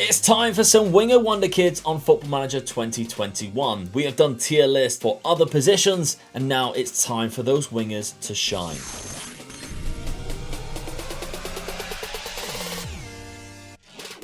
It's time for some winger wonderkids on Football Manager 2021. We have done tier lists for other positions, and now it's time for those wingers to shine.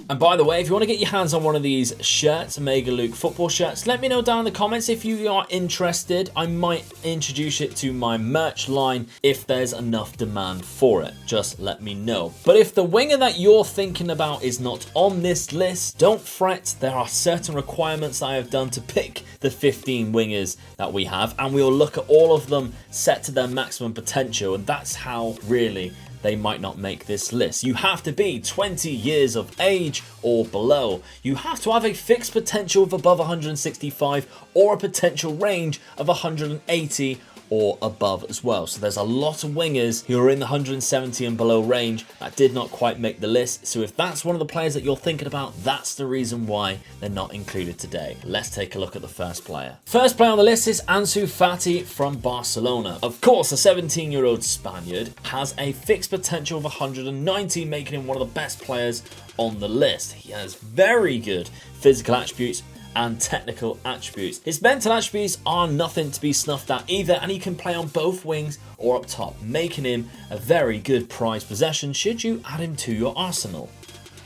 And by the way, if you want to get your hands on one of these shirts, Mega Luke football shirts, let me know down in the comments if you are interested. I might introduce it to my merch line if there's enough demand for it. Just let me know. But if the winger that you're thinking about is not on this list, don't fret. There are certain requirements I have done to pick the 15 wingers that we have, and we'll look at all of them set to their maximum potential, and that's how really they might not make this list. You have to be 20 years of age or below. You have to have a fixed potential of above 165 or a potential range of 180 or above as well. So there's a lot of wingers who are in the 170 and below range that did not quite make the list. So if that's one of the players that you're thinking about, that's the reason why they're not included today. Let's take a look at the first player. First player on the list is Ansu Fati from Barcelona. Of course, the 17-year-old Spaniard has a fixed potential of 190, making him one of the best players on the list. He has very good physical attributes and technical attributes. His mental attributes are nothing to be snuffed at either, and he can play on both wings or up top, making him a very good prize possession should you add him to your arsenal.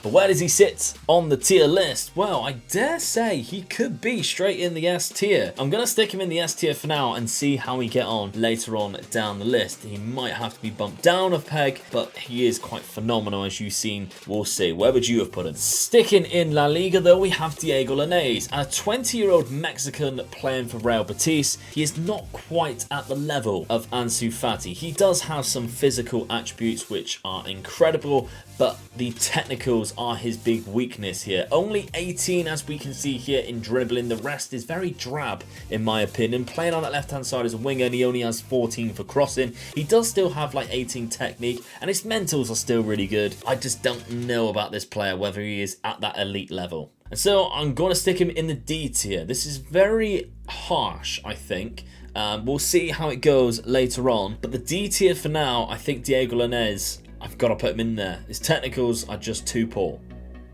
But where does he sit on the tier list? Well, I dare say he could be straight in the S tier. I'm going to stick him in the S tier for now and see how we get on later on down the list. He might have to be bumped down a peg, but he is quite phenomenal as you've seen. We'll see. Where would you have put him? Sticking in La Liga though, we have Diego Lainez, a 20-year-old Mexican playing for Real Betis. He is not quite at the level of Ansu Fati. He does have some physical attributes which are incredible, but the technicals are his big weakness here. Only 18 as we can see here in dribbling. The rest is very drab in my opinion. Playing on that left hand side as a winger, and he only has 14 for crossing. He does still have like 18 technique, and his mentals are still really good. I just don't know about this player, whether he is at that elite level. And so I'm going to stick him in the D tier. This is very harsh, I think. We'll see how it goes later on. But the D tier for now, I think Diego Lainez, I've got to put him in there. His technicals are just too poor.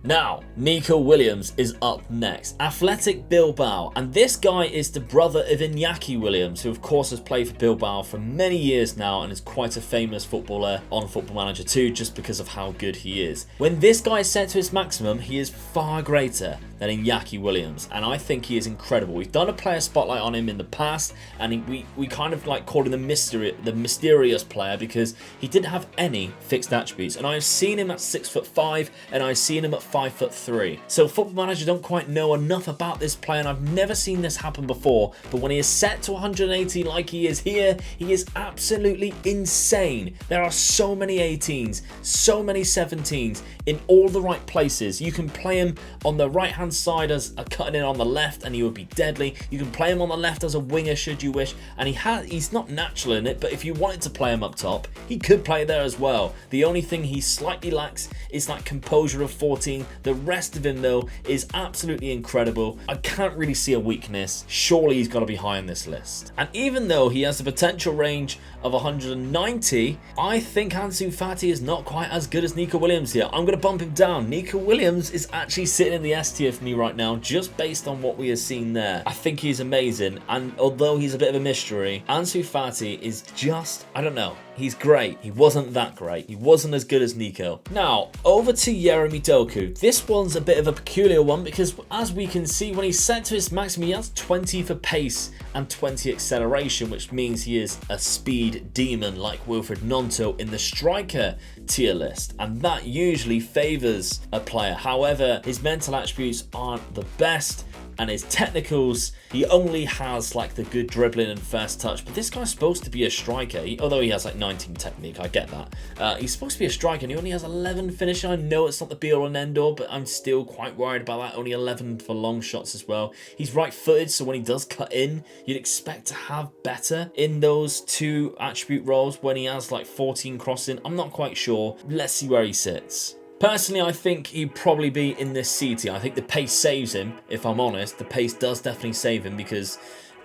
Now, Nico Williams is up next. Athletic Bilbao, and this guy is the brother of Iñaki Williams, who of course has played for Bilbao for many years now and is quite a famous footballer on Football Manager 2 just because of how good he is. When this guy is set to his maximum, he is far greater than Iñaki Williams, and I think he is incredible. We've done a player spotlight on him in the past, and we kind of like called him the mysterious player because he didn't have any fixed attributes, and I've seen him at 6'5", and I've seen him at 5'3". So Football Manager don't quite know enough about this player, and I've never seen this happen before, but when he is set to 180 like he is here, he is absolutely insane. There are so many 18s, so many 17s in all the right places. You can play him on the right hand side as a cutting in on the left and he would be deadly. You can play him on the left as a winger should you wish, and he's not natural in it, but if you wanted to play him up top, he could play there as well. The only thing he slightly lacks is that composure of 14. The rest of him though is absolutely incredible. I can't really see a weakness. Surely he's got to be high on this list. And even though he has a potential range of 190, I think Ansu Fati is not quite as good as Nico Williams here. I'm going to bump him down. Nico Williams is actually sitting in the S tier for me right now, just based on what we have seen there. I think he's amazing, and although he's a bit of a mystery, Ansu Fati is just, I don't know, he's great. He wasn't that great. He wasn't as good as Nico. Now, over to Jeremy Doku. This one's a bit of a peculiar one because as we can see, when he's set to his maximum, he has 20 for pace and 20 acceleration, which means he is a speed demon like Wilfried Gnonto in the striker tier list, and that usually favors a player. However, his mental attributes aren't the best, and his technicals, he only has like the good dribbling and first touch, but this guy's supposed to be a striker, although he has like 19 technique, I get that. He's supposed to be a striker and he only has 11 finishing. I know it's not the be all and end all, but I'm still quite worried about that. Only 11 for long shots as well. He's right footed, so when he does cut in, you'd expect to have better in those two attribute roles. When he has like 14 crossing, I'm not quite sure. Let's see where he sits. Personally, I think he'd probably be in this C tier. I think the pace saves him, if I'm honest. The pace does definitely save him because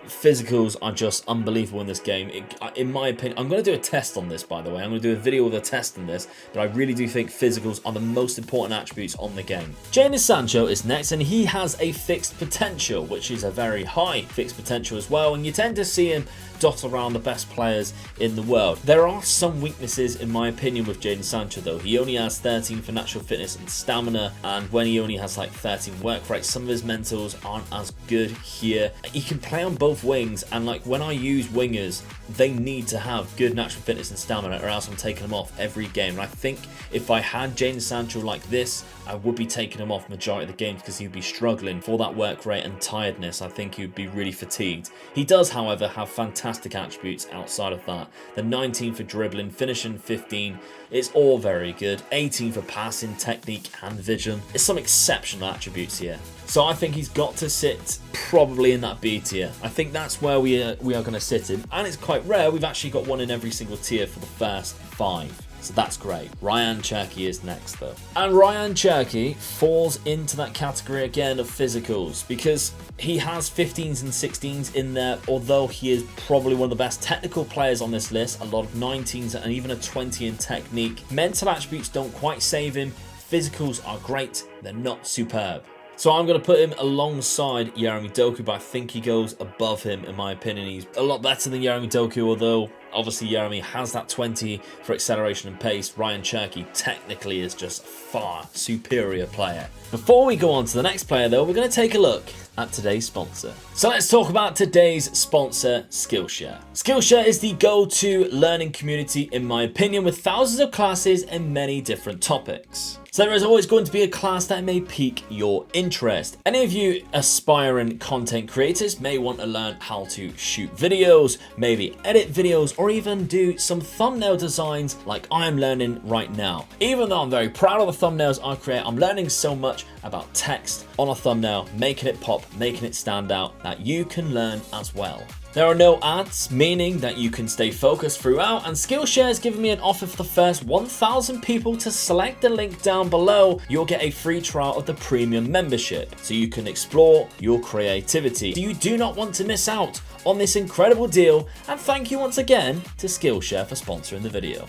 physicals are just unbelievable in this game. In my opinion, I'm going to do a test on this, by the way. I'm going to do a video with a test on this, but I really do think physicals are the most important attributes on the game. Jadon Sancho is next, and he has a fixed potential, which is a very high fixed potential as well, and you tend to see him dot around the best players in the world. There are some weaknesses, in my opinion, with Jadon Sancho, though. He only has 13 for natural fitness and stamina, and when he only has like 13 work rate, some of his mentals aren't as good here. He can play on both wings, and like when I use wingers, they need to have good natural fitness and stamina, or else I'm taking them off every game. And I think if I had Jadon Sancho like this, I would be taking him off majority of the games because he'd be struggling for that work rate and tiredness. I think he would be really fatigued. He does, however, have fantastic attributes outside of that. The 19 for dribbling, finishing 15, it's all very good. 18 for passing, technique and vision. It's some exceptional attributes here. So I think he's got to sit probably in that B tier. I think that's where we are going to sit him. And it's quite rare. We've actually got one in every single tier for the first 5. So that's great. Cherki is next though. And Cherki falls into that category again of physicals because he has 15s and 16s in there, although he is probably one of the best technical players on this list. A lot of 19s and even a 20 in technique. Mental attributes don't quite save him. Physicals are great. They're not superb. So I'm going to put him alongside Doku, but I think he goes above him in my opinion. He's a lot better than Doku, although obviously Jeremy has that 20 for acceleration and pace. Cherki technically is just a far superior player. Before we go on to the next player though, we're going to take a look at today's sponsor. So let's talk about today's sponsor, Skillshare. Skillshare is the go-to learning community in my opinion, with thousands of classes and many different topics. So there is always going to be a class that may pique your interest. Any of you aspiring content creators may want to learn how to shoot videos, maybe edit videos, or even do some thumbnail designs like I'm learning right now. Even though I'm very proud of the thumbnails I create, I'm learning so much about text on a thumbnail, making it pop, making it stand out, that you can learn as well. There are no ads, meaning that you can stay focused throughout, and Skillshare has given me an offer for the first 1,000 people to select the link down below. You'll get a free trial of the premium membership, so you can explore your creativity. You do not want to miss out on this incredible deal, and thank you once again to Skillshare for sponsoring the video.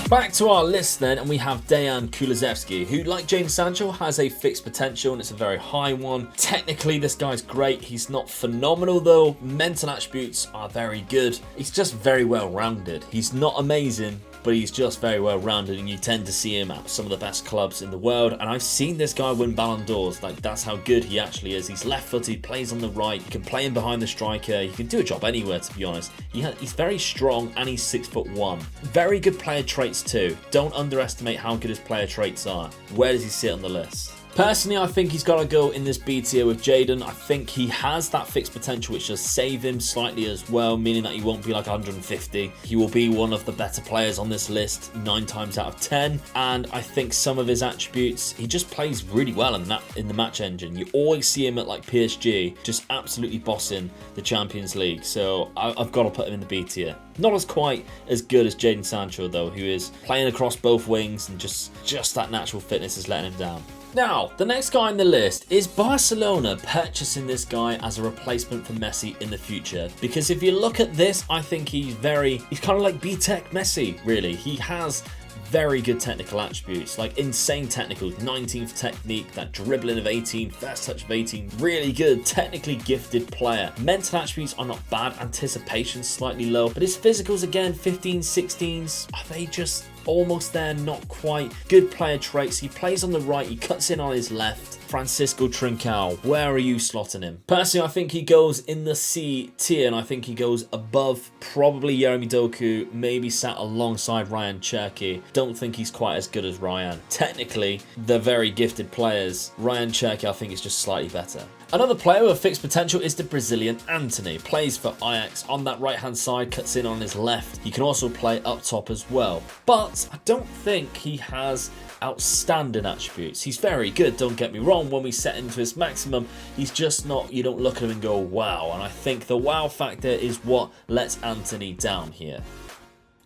Back to our list then, and we have Dejan Kulusevski, who, like Jadon Sancho, has a fixed potential, and it's a very high one. Technically, this guy's great. He's not phenomenal, though. Mental attributes are very good. He's just very well-rounded. He's not amazing, but he's just very well-rounded, and you tend to see him at some of the best clubs in the world. And I've seen this guy win Ballon d'Ors. Like, that's how good he actually is. He's left-footed, plays on the right. You can play him behind the striker. He can do a job anywhere, to be honest. He's very strong, and he's 6'1". Very good player traits too. Don't underestimate how good his player traits are. Where does he sit on the list? Personally, I think he's got to go in this B tier with Jadon. I think he has that fixed potential, which does save him slightly as well, meaning that he won't be like 150. He will be one of the better players on this list 9 times out of 10. And I think some of his attributes, he just plays really well in the match engine. You always see him at like PSG, just absolutely bossing the Champions League. So I've got to put him in the B tier. Not as quite as good as Jadon Sancho though, who is playing across both wings, and just that natural fitness is letting him down. Now, the next guy on the list is Barcelona purchasing this guy as a replacement for Messi in the future. Because if you look at this, I think he's kind of like B-Tech Messi, really. He has very good technical attributes, like insane technicals, 19th technique, that dribbling of 18, first touch of 18, really good, technically gifted player. Mental attributes are not bad, anticipation slightly low, but his physicals again, 15s, 16s, are they just almost there, not quite. Good player traits, he plays on the right, he cuts in on his left. Francisco Trincao, where are you slotting him? Personally, I think he goes in the C tier, and I think he goes above probably Doku, maybe sat alongside Cherki. Don't think he's quite as good as Ryan. Technically, they're very gifted players. Cherki, I think, is just slightly better. Another player with a fixed potential is the Brazilian Antony. Plays for Ajax on that right-hand side, cuts in on his left. He can also play up top as well. But I don't think he has outstanding attributes. He's very good, don't get me wrong. When we set into his maximum, he's just not, you don't look at him and go, wow. And I think the wow factor is what lets Antony down here.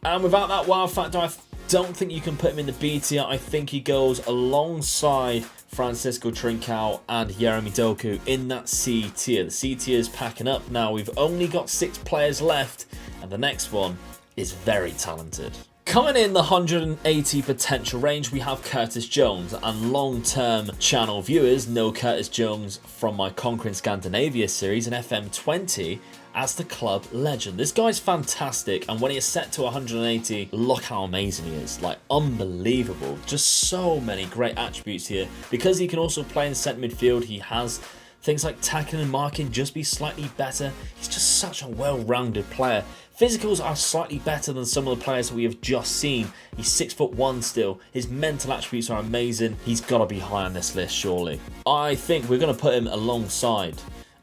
And without that wow factor, I don't think you can put him in the B tier. I think he goes alongside Francisco Trincao and Jeremy Doku in that C tier. The C tier is packing up now. We've only got 6 players left, and the next one is very talented. Coming in the 180 potential range, we have Curtis Jones, and long-term channel viewers know Curtis Jones from my Conquering Scandinavia series in FM20 as the club legend. This guy's fantastic, and when he is set to 180, look how amazing he is. Like, unbelievable. Just so many great attributes here. Because he can also play in centre midfield, he has things like tackling and marking just be slightly better. He's just such a well-rounded player. Physicals are slightly better than some of the players that we have just seen. He's 6'1" still. His mental attributes are amazing. He's got to be high on this list, surely. I think we're going to put him alongside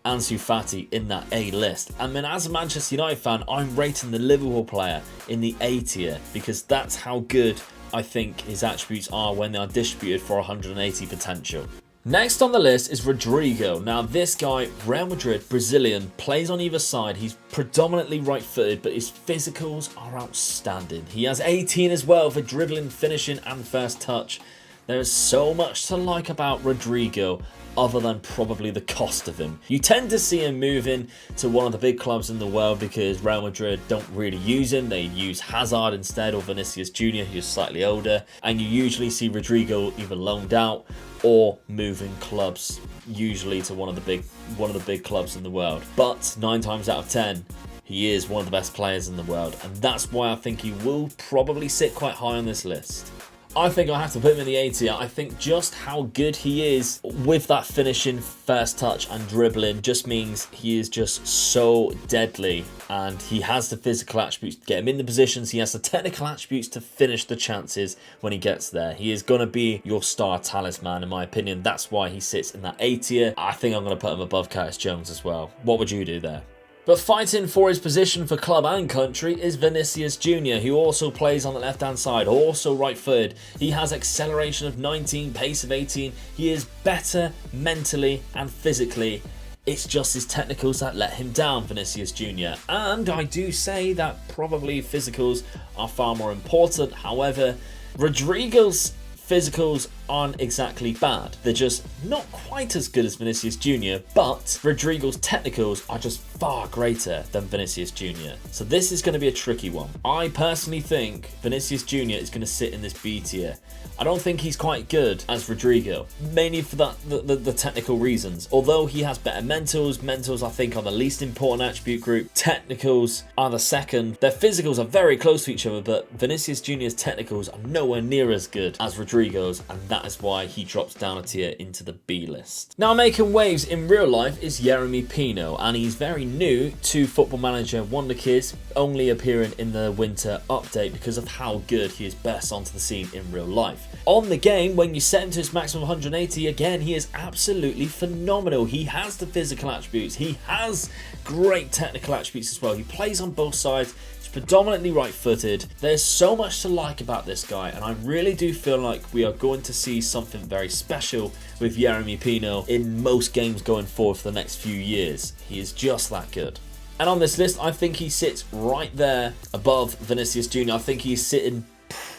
Ansu Fati in that A list. And then as a Manchester United fan, I'm rating the Liverpool player in the A tier because that's how good I think his attributes are when they are distributed for 180 potential. Next on the list is Rodrygo. Now this guy, Real Madrid, Brazilian, plays on either side. He's predominantly right-footed, but his physicals are outstanding. He has 18 as well for dribbling, finishing and first touch. There is so much to like about Rodrygo other than probably the cost of him. You tend to see him moving to one of the big clubs in the world because Real Madrid don't really use him. They use Hazard instead, or Vinicius Jr., who's slightly older. And you usually see Rodrygo either loaned out or moving clubs, usually to one of the big clubs in the world. But 9 times out of 10, he is one of the best players in the world, and that's why I think he will probably sit quite high on this list. I think I have to put him in the A tier. I think just how good he is with that finishing, first touch and dribbling just means he is just so deadly, and he has the physical attributes to get him in the positions. He has the technical attributes to finish the chances when he gets there. He is going to be your star talisman, in my opinion. That's why he sits in that A tier. I think I'm going to put him above Curtis Jones as well. What would you do there? But fighting for his position for club and country is Vinicius Jr., who also plays on the left-hand side, also right-footed. He has acceleration of 19, pace of 18. He is better mentally and physically. It's just his technicals that let him down, Vinicius Jr. And I do say that probably physicals are far more important. However, Rodrygo's physicals aren't exactly bad. They're just not quite as good as Vinicius Jr., but Rodrygo's technicals are just far greater than Vinicius Jr. So this is going to be a tricky one. I personally think Vinicius Jr. is going to sit in this B tier. I don't think he's quite good as Rodrygo, mainly for the technical reasons. Although he has better mentals I think are the least important attribute group. Technicals are the second. Their physicals are very close to each other, but Vinicius Jr.'s technicals are nowhere near as good as Rodrygo's, and that is why he drops down a tier into the B list. Now making waves in real life is Jeremy Pino, and he's very new to Football Manager Wonderkid, only appearing in the winter update because of how good he is burst onto the scene in real life. On the game, when you set him to his maximum 180, again, he is absolutely phenomenal. He has the physical attributes. He has great technical attributes as well. He plays on both sides. He's predominantly right-footed. There's so much to like about this guy, and I really do feel like we are going to see something very special with Jeremy Pino in most games going forward for the next few years. He is just that good. And on this list, I think he sits right there above Vinicius Jr. I think he's sitting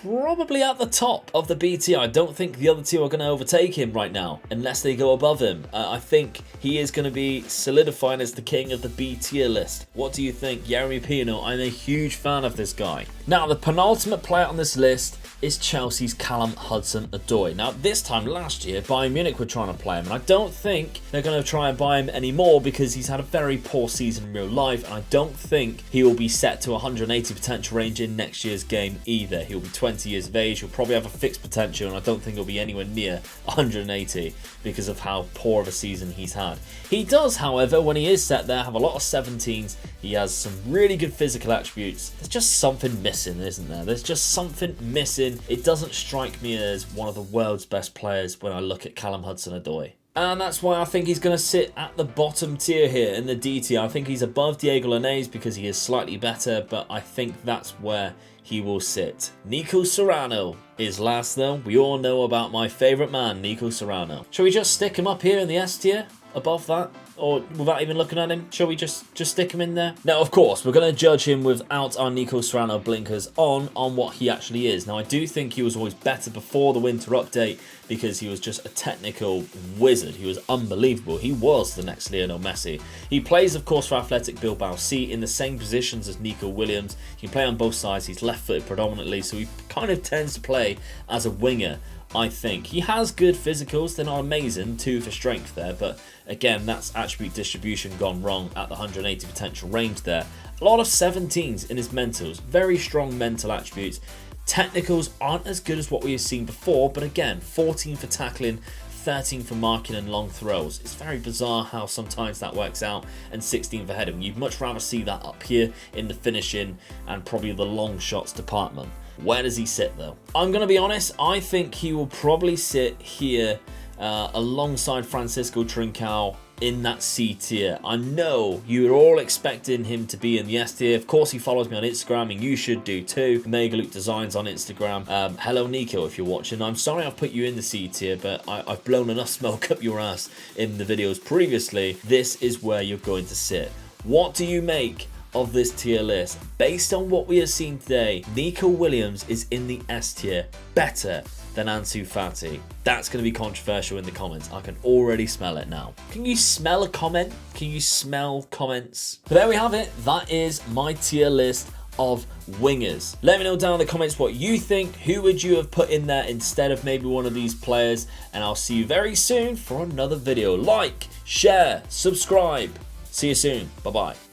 probably at the top of the B tier. I don't think the other two are going to overtake him right now unless they go above him. I think he is going to be solidified as the king of the B tier list. What do you think? Jeremy Pino, I'm a huge fan of this guy. Now the penultimate player on this list is Chelsea's Callum Hudson-Odoi. Now this time last year Bayern Munich were trying to play him, and I don't think they're going to try and buy him anymore because he's had a very poor season in real life, and I don't think he will be set to 180 potential range in next year's game either. He'll be 20 years of age, he'll probably have a fixed potential, and I don't think he'll be anywhere near 180 because of how poor of a season he's had. He does, however, when he is set there, have a lot of 17s. He has some really good physical attributes. There's just something missing, isn't there? There's just something missing. It doesn't strike me as one of the world's best players when I look at Callum Hudson-Odoi. And that's why I think he's going to sit at the bottom tier here in the D tier. I think he's above Diego Lainez because he is slightly better, but I think that's where he will sit. Nico Serrano is last though. We all know about my favourite man, Nico Serrano. Shall we just stick him up here in the S tier? above that? Or without even looking at him, shall we just stick him in there? Now, of course, we're going to judge him without our Nico Serrano blinkers on what he actually is. Now, I do think he was always better before the winter update because he was just a technical wizard. He was unbelievable. He was the next Lionel Messi. He plays, of course, for Athletic Bilbao C in the same positions as Nico Williams. He can play on both sides. He's left-footed predominantly, so he kind of tends to play as a winger. I think he has good physicals. They're not amazing, 2 for strength there, but again, that's attribute distribution gone wrong at the 180 potential range there. A lot of 17s in his mentals, very strong mental attributes. Technicals aren't as good as what we have seen before, but again, 14 for tackling, 13 for marking and long throws. It's very bizarre how sometimes that works out, and 16 for heading. You'd much rather see that up here in the finishing and probably the long shots department. Where does he sit though? I'm going to be honest, I think he will probably sit here alongside Francisco Trincao in that C tier. I know you're all expecting him to be in the S tier. Of course, he follows me on Instagram, and you should do too. Megaluke Designs on Instagram. Hello, Nico, if you're watching. I'm sorry I've put you in the C tier, but I've blown enough smoke up your ass in the videos previously. This is where you're going to sit. What do you make of this tier list? Based on what we have seen today, Nico Williams is in the S tier, better than Ansu Fati. That's going to be controversial in the comments. I can already smell it now. Can you smell a comment? Can you smell comments? But there we have it. That is my tier list of wingers. Let me know down in the comments what you think. Who would you have put in there instead of maybe one of these players? And I'll see you very soon for another video. Like, share, subscribe. See you soon. Bye-bye.